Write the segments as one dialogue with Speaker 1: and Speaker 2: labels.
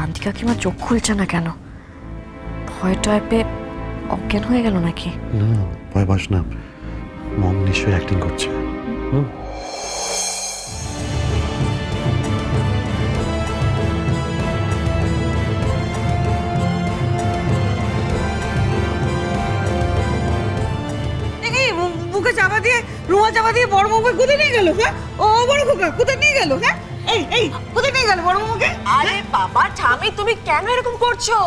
Speaker 1: শান্তি কাকিমা চোখ খুলছে না কেন? ভয় টয় পেয়ে অজ্ঞান হয়ে গেল নাকি?
Speaker 2: না ভয় পাস না, মম নিশ্চয়ই অ্যাক্টিং করছে।
Speaker 3: মুখে চাপা দিয়ে রুমাল চাপা দিয়ে বড় বউকে কোথায় নিয়ে গেল? হ্যাঁ, ও বড় খোকা কোথায় নিয়ে গেল? হ্যাঁ, এই কোথায় নিয়ে গেল বড় বউকে?
Speaker 4: আরে বাবা ঠামি, তুমি কেন এরকম করছো?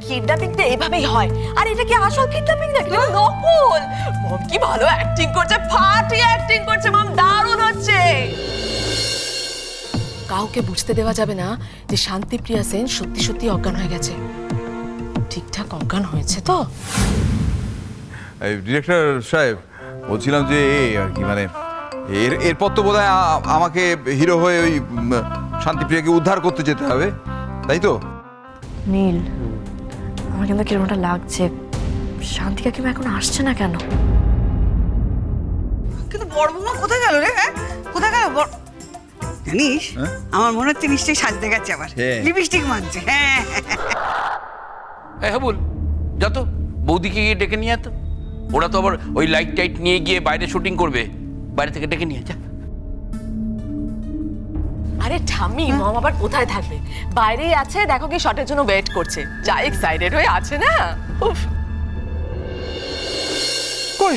Speaker 4: কিডন্যাপিং তো এভাবেই হয়। আর এটা কি আসল কিডন্যাপিং নাকি নকল? মম কি ভালো অ্যাক্টিং করছে, ফাটিয়ে অ্যাক্টিং করছে মম, দারুণ হচ্ছে। কাউকে বুঝতে দেওয়া যাবে না যে শান্তিপ্রিয়া সেন সত্যি সত্যি অজ্ঞান হয়ে গেছে। ঠিকঠাক অজ্ঞান হয়েছে তো?
Speaker 5: ডিরেক্টর সাহেব, বলছিলাম যে আর কি মানে এরপর তো বোধহয় আমাকে হিরো হয়ে ওই শান্তিপ্রিয়াকে উদ্ধার করতে যেতে হবে, তাই তো?
Speaker 1: নীল, আমার কিন্তু কিরকমটা লাগছে। শান্তি কাকিমা এখন আসছে না কেন?
Speaker 3: কিন্তু বড় বউমা কোথায় গেল রে? হ্যাঁ, কোথায় গেল? জানিস, আমার মনে হচ্ছে নিশ্চয়ই সাজতে গেছে আবার, লিপস্টিক মানছে। হ্যাঁ
Speaker 6: হ্যাঁ বল, যা তো বৌদিকে গিয়ে ডেকে নিয়ে তো। ওরা তো আবার ওই লাইট টাইট নিয়ে গিয়ে বাইরে শুটিং করবে, বাইরে থেকে ডেকে নিয়ে যা।
Speaker 4: আরে ঠাম্মি, মম আবার কোথায় থাকবে? বাইরেই আছে, দেখো কি শটের জন্য ওয়েট করছে। যা এক্সাইটেড হয়ে আছে না। উফ,
Speaker 7: কই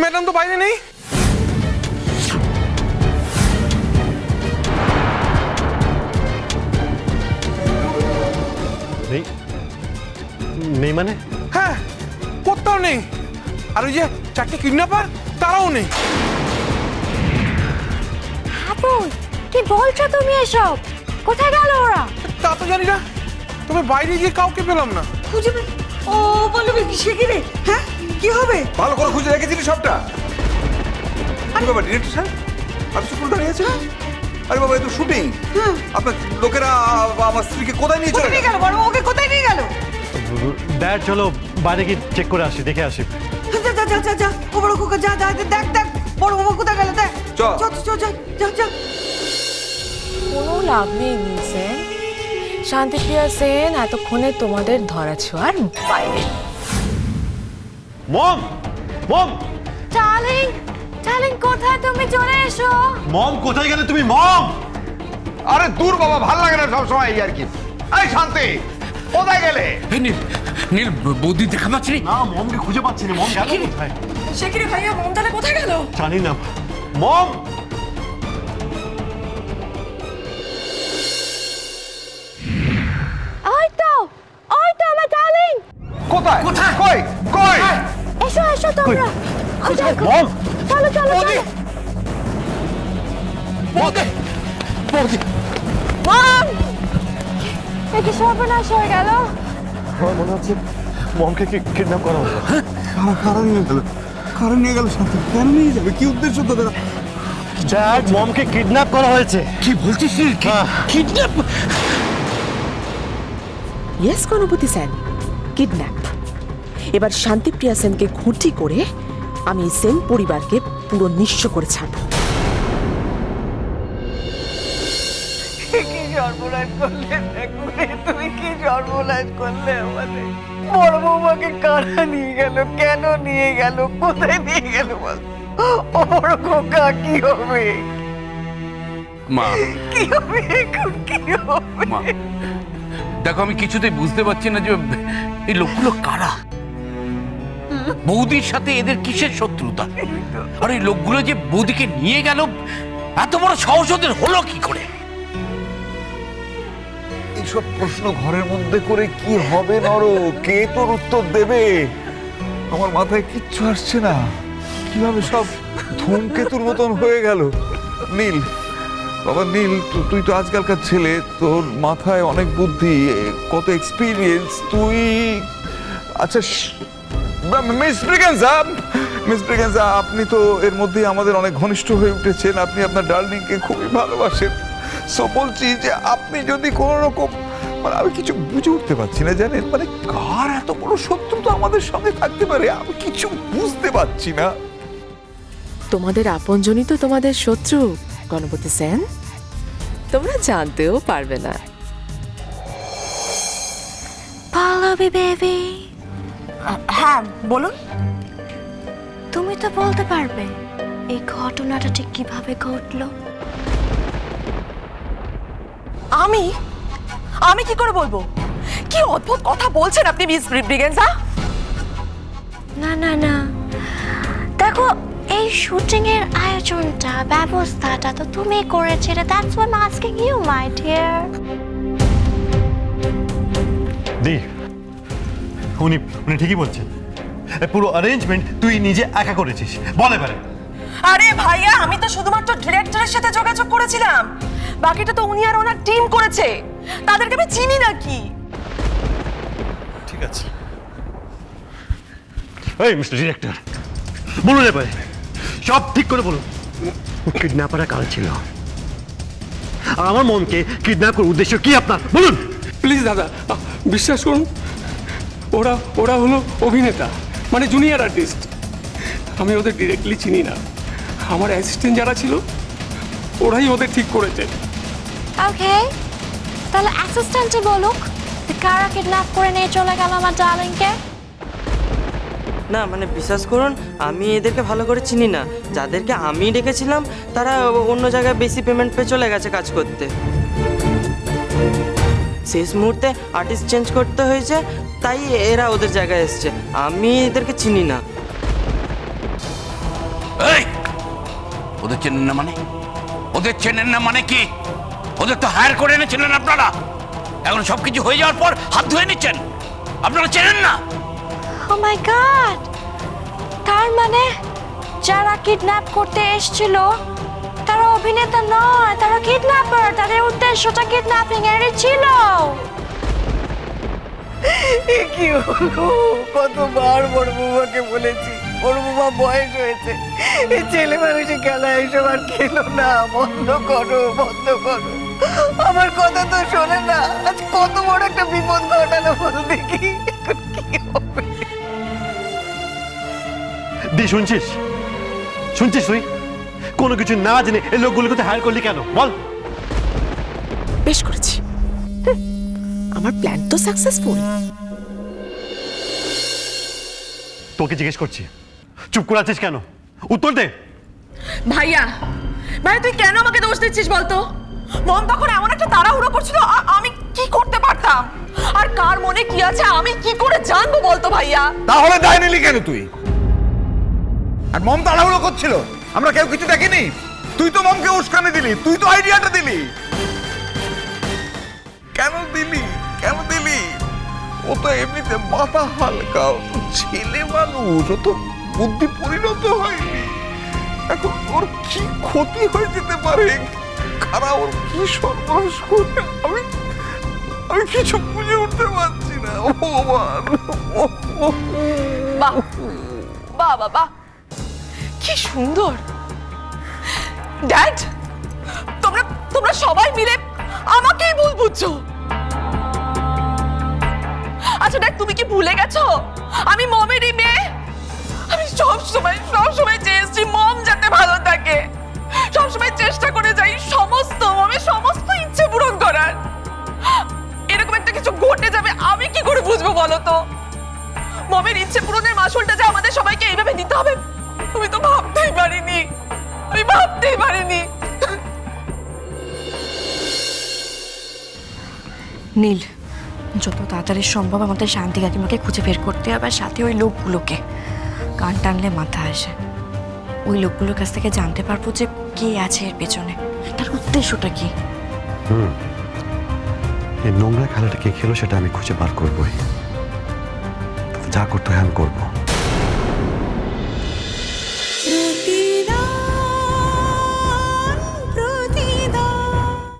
Speaker 7: ম্যাডাম তো বাইরে নেই।
Speaker 2: নেই নেই মানে?
Speaker 7: হ্যাঁ, কোথাও নেই। আর ওই যে চারটে কিডন্যাপার, তারাও নেই।
Speaker 1: হাবুল, কি বলছো তুমি এসব? কোথায় গেল ওরা?
Speaker 7: তা তো জানি না, তবে বাইরে গিয়ে কাউকে পেলাম না।
Speaker 3: খুঁজে ও বলবি সে কি রে? হ্যাঁ, কি হবে?
Speaker 5: ভালো করে খুঁজে রেখেছিলি সবটা? আরে বাবা ডিরেক্টর সাহেব, আপনি চুপ করে দাঁড়িয়ে আছেন? আরে বাবা, এ তো শুটিং। আপনার লোকেরা আমার স্ত্রীকে কোথায় নিয়ে চলে
Speaker 3: কোথায় নিয়ে গেল? বড় বউকে কোথায় নিয়ে গেল?
Speaker 2: ড্যাড চলো বাইরে গিয়ে চেক করে আসি, দেখে আসি।
Speaker 3: যা যা যা যা যা, ও বড় খোকা যা যা, দেখ দেখ বড় বউ কোথায় গেল, দেখ।
Speaker 5: চল।
Speaker 3: চল চল যা যা যা।
Speaker 4: কোনো লাভ নেই নীল সেন। শান্তিপ্রিয়া সেন এতক্ষণে তোমাদের ধরা ছোঁয়ার বাইরে।
Speaker 2: মম মম
Speaker 1: ডার্লিং, ডার্লিং কোথায় তুমি? চলে এসো।
Speaker 2: মম কোথায় গেলে তুমি? মম
Speaker 5: আরে দূর বাবা, ভাল লাগে না সবসময় এই আর কি। এই শান্তি, কোথায় গেলে?
Speaker 6: নীল, নীল বৌদি দেখা পাচ্ছি
Speaker 2: না, মমকে খুঁজে পাচ্ছি না। মম গেল কোথায়?
Speaker 4: সে কি রে ভাইয়া, মম তাহলে কোথায় গেল?
Speaker 2: জানি না। মম
Speaker 1: ওই তো আমার ডার্লিং।
Speaker 5: কোথায় কোথায় কই কই?
Speaker 1: এসো এসো তোমরা।
Speaker 2: মম
Speaker 1: চলো চলো চলো।
Speaker 6: বৌদি, বৌদি
Speaker 1: মম, এ কি সর্বনাশ হয়ে গেল?
Speaker 2: আমার মনে হচ্ছে মমকে কি কিডন্যাপ করা হলো।
Speaker 5: কারা নিয়ে গেল? কারা নিয়ে গেল? শান্তি কেন নিয়ে যাবে? কি উদ্দেশ্য তাদের?
Speaker 2: ড্যাড, মমকে কিডন্যাপ করা হয়েছে।
Speaker 6: কি বলছিস? Kidnap?
Speaker 4: Yes Ganapati Sen, kidnap. এবার শান্তিপ্রিয়া সেনকে খুঁটি করে আমি সেন পরিবারকে পুরো নিঃস্ব করে ছাড়ব।
Speaker 3: কি সর্বনাশ করলে তুমি, কি সর্বনাশ করলে আমাদের? বড় বৌমাকে কারা নিয়ে গেল? কেন নিয়ে গেল? কোথায় নিয়ে গেল বল? ও বড় খোকা কি হবে?
Speaker 6: মা,
Speaker 3: কি হবে এখন? কি হবে?
Speaker 6: মা দেখো, আমি কিছুতেই বুঝতে পারছি না যে এই লোকগুলো কারা। বৌদির সাথে এদের কিসের শত্রুতা? আর এই লোকগুলো যে বৌদিকে নিয়ে গেল, এত বড় সাহস ওদের হলো কি করে?
Speaker 5: এইসব প্রশ্ন ঘরের মধ্যে করে কি হবে নর? কে তোর উত্তর দেবে? আমার মাথায় কিচ্ছু আসছে না। কিভাবে সব ধূমকেতুর মতন হয়ে গেল। নীল বাবা, নীল তুই তো আজকালকার ছেলে, তোর মাথায় অনেক বুদ্ধি, কত এক্সপিরিয়েন্স তুই। আচ্ছা মিস ব্রিগেন্সা, আপনি তো এর মধ্যেই আমাদের অনেক ঘনিষ্ঠ হয়ে উঠেছেন। আপনি আপনার ডার্লিংকে খুবই ভালোবাসেন। সো বলছি যে আপনি যদি কোনো রকম, মানে আমি কিছু বুঝে উঠতে পারছি না জানেন, মানে কার এত বড় শত্রুতা আমাদের সঙ্গে থাকতে পারে, আমি কিছু বুঝতে পারছি না।
Speaker 4: তোমাদের আপনজনই তো তোমাদের শত্রু গণপতি সেন, তোমরা জানতেও পারবে না।
Speaker 1: পল্লবী বেবি,
Speaker 4: হ্যাঁ বলুন।
Speaker 1: তুমি তো বলতে পারবে এই ঘটনাটা ঠিক কিভাবে ঘটলো?
Speaker 4: আমি আমি কি করে বলবো? কি অদ্ভুত কথা বলছেন আপনি মিস ব্রিগেন্সা।
Speaker 1: না না না, দেখো এই শুটিং এর আয়োজনটা ব্যবস্থাটা তো তুমি করেছিলে, that's why I am asking you my dear.
Speaker 2: দি, উনি উনি ঠিকই বলছেন, এই পুরো অ্যারেঞ্জমেন্ট তুই নিজে একা করেছিস, বলে পারে।
Speaker 4: আরে ভাইয়া, আমি তো শুধুমাত্র ডিরেক্টরের সাথে যোগাযোগ করেছিলাম, বাকিটা তো উনি আর ওনার টিম করেছে। তাদেরকে আমি চিনি নাকি?
Speaker 2: ঠিক আছে, এই মিস্টার ডিরেক্টর, বলুন এবারে সব ঠিক করে বলুন, কিডন্যাপাররা কারা ছিল? আর আমার মনকে কিডন্যাপ করার উদ্দেশ্য কি আপনার, বলুন।
Speaker 7: প্লিজ দাদা, বিশ্বাস করুন, ওরা হলো অভিনেতা, মানে জুনিয়র আর্টিস্ট। আমি ওদের ডিরেক্টলি চিনি না। আমার অ্যাসিস্ট্যান্ট যারা ছিল ওরাই ওদের ঠিক করেছে।
Speaker 1: ওকে, তাহলে অ্যাসিস্ট্যান্টই বলুক কারা কিডন্যাপ করে নিয়ে চলে গেল আমার ডার্লিংকে।
Speaker 8: না মানে বিশ্বাস করুন, আমি এদেরকে ভালো করে চিনি না। যাদেরকে আমি ডেকেছিলাম তারা অন্য জায়গায় বেশি পেমেন্ট পেয়ে চলে গেছে কাজ করতে। শেষ মুহূর্তে আর্টিস্ট চেঞ্জ করতে হয়েছে, তাই এরা ওদের জায়গায় এসছে। আমি এদেরকে চিনি না।
Speaker 6: এই, ওদের চেনেন না মানে? ওদের চেনেন না মানে কি? ওদের তো হায়ার করে এনেছিলেন আপনারা, এখন সবকিছু হয়ে যাওয়ার পর হাত ধুয়ে নিচ্ছেন। আপনারা চেনেন না?
Speaker 1: ও মাই গড, তার মানে যারা কিডন্যাপ করতে এসেছিল তারা অভিনেতা নয়, তারা কিডন্যাপার। তাদের উদ্দেশ্যটা কিডন্যাপিং এরই ছিল।
Speaker 3: এ কি হলো? কতবার বড় বৌমাকে বলেছি, বড় বৌমা বয়স হয়েছে, এই ছেলে মানুষের খেলা এসব আর খেলো না, বন্ধ করো বন্ধ করো। আমার কথা তো শোনে না, আজ কত বড় একটা বিপদ ঘটালো বলো দেখি, এখন কি হবে?
Speaker 2: দি, শুনছিস শুনছিস তুই? কোনো কিছু না জেনে এই লোকগুলোকে হায়ার করলি কেন বল?
Speaker 4: বেশ করেছি, আমার প্ল্যান তো সাকসেসফুল।
Speaker 2: তোকে জিজ্ঞেস করছি, চুপ করে আছিস কেন? উত্তর দে।
Speaker 4: ভাইয়া, তুই কেন আমাকে দোষ দিচ্ছিস বলতো? মন তখন এমন একটা তাড়াহুড়ো করছিল, আমি কি করতে পারতাম? আর কার মনে কি আছে আমি কি করে জানবো বলতো ভাইয়া?
Speaker 5: তাহলে দায় নিলি কেন তুই? আর মম তাড়াহুড়ো করছিল, আমরা কেউ কিছু দেখিনি। তুই তো মমকে উস্কানি দিলি, তুই তো আইডিয়াটা দিলি। কেন দিলি? কেন দিলি? ও তো এমনিতে মাথা হালকা, ও তো ছেলে মানুষ, ও তো বুদ্ধি পরিণত হয়নি। এখন ওর কি ক্ষতি হয়ে যেতে পারে, কারা ওর কি সর্বনাশ করবে, আমি কিছু বুঝে উঠতে পারছি না। ও ভগবান,
Speaker 4: বাহ বাহ বাহ বাহ, কি সুন্দর। ড্যাড, তোমরা সবাই মিলে আমাকেই ভুল বুঝছো। আচ্ছা ড্যাড, তুমি কি ভুলে গেছো আমি মমেরই মেয়ে? আমি সব সময় চেয়েছি মম যাতে ভালো থাকে, সব সময় চেষ্টা করে যাই মমের সমস্ত ইচ্ছে পূরণ করার। এরকম একটা কিছু ঘটে যাবে আমি কি করে বুঝবো বলো তো? মমের ইচ্ছে পূরণের মাসুলটা যে আমাদের সবাইকে এইভাবে দিতে হবে, আমি তো ভাবতেই পারিনি, আমি ভাবতেই পারিনি।
Speaker 1: নীল, যত তাড়াতাড়ি সম্ভব আমাদের শান্তি কাকিমাকে খুঁজে বের করতে হবে, আর সাথে ওই লোকগুলোকে। কান টানলে মাথা আসে, ওই লোকগুলোর কাছ থেকে জানতে পারবো যে কে আছে এর পেছনে, তার উদ্দেশ্যটা কি।
Speaker 2: এই নোংরা খেলাটা কে খেলো সেটা আমি খুঁজে বার করবোই, যা করতে হয় আমি করবো।